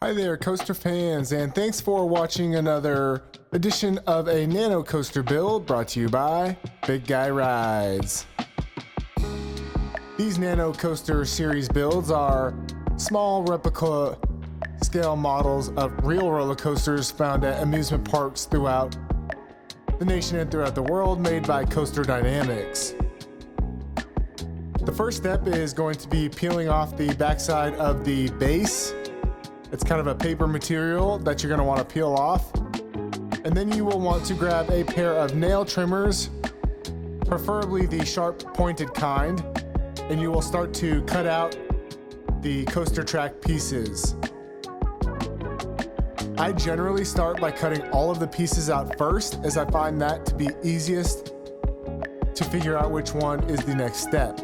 Hi there, coaster fans, and thanks for watching another edition of a NanoCoaster build brought to you by Big Guy Rides. These NanoCoaster series builds are small replica scale models of real roller coasters found at amusement parks throughout the nation and throughout the world, made by Coaster Dynamix. The first step is going to be peeling off the backside of the base. It's kind of a paper material that you're going to want to peel off. And then you will want to grab a pair of nail trimmers, preferably the sharp pointed kind, and you will start to cut out the coaster track pieces. I generally start by cutting all of the pieces out first, as I find that to be easiest to figure out which one is the next step.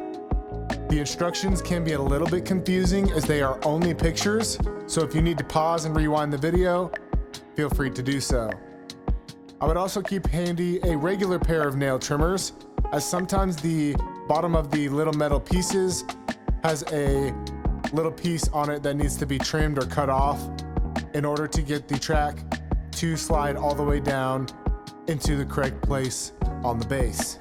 The instructions can be a little bit confusing as they are only pictures, so if you need to pause and rewind the video, feel free to do so. I would also keep handy a regular pair of nail trimmers, as sometimes the bottom of the little metal pieces has a little piece on it that needs to be trimmed or cut off in order to get the track to slide all the way down into the correct place on the base.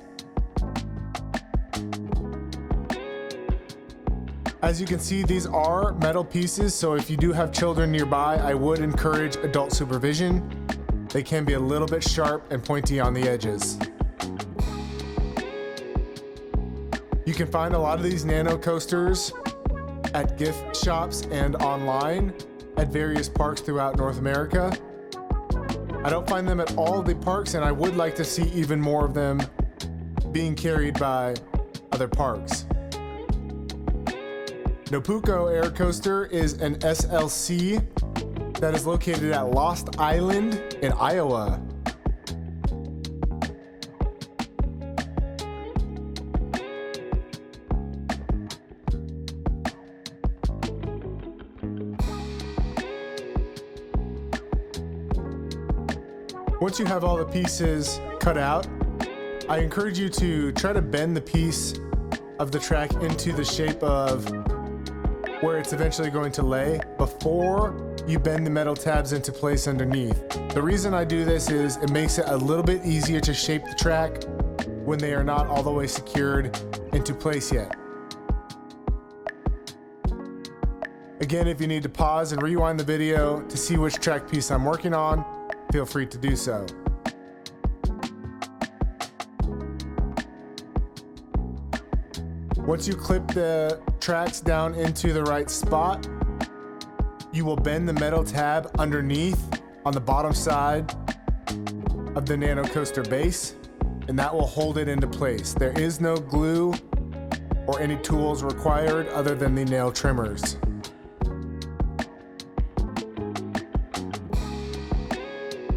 As you can see, these are metal pieces, so if you do have children nearby, I would encourage adult supervision. They can be a little bit sharp and pointy on the edges. You can find a lot of these nano coasters at gift shops and online at various parks throughout North America. I don't find them at all the parks, and I would like to see even more of them being carried by other parks. Nopuko Air Coaster is an SLC that is located at Lost Island in Iowa. Once you have all the pieces cut out, I encourage you to try to bend the piece of the track into the shape of where it's eventually going to lay before you bend the metal tabs into place underneath. The reason I do this is it makes it a little bit easier to shape the track when they are not all the way secured into place yet. Again, if you need to pause and rewind the video to see which track piece I'm working on, feel free to do so. Once you clip the tracks down into the right spot, you will bend the metal tab underneath on the bottom side of the NanoCoaster base, and that will hold it into place. There is no glue or any tools required other than the nail trimmers.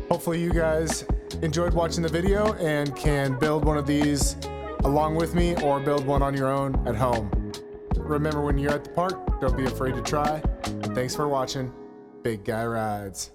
Hopefully you guys enjoyed watching the video and can build one of these along with me or build one on your own at home. Remember, when you're at the park, don't be afraid to try. And thanks for watching Big Guy Rides.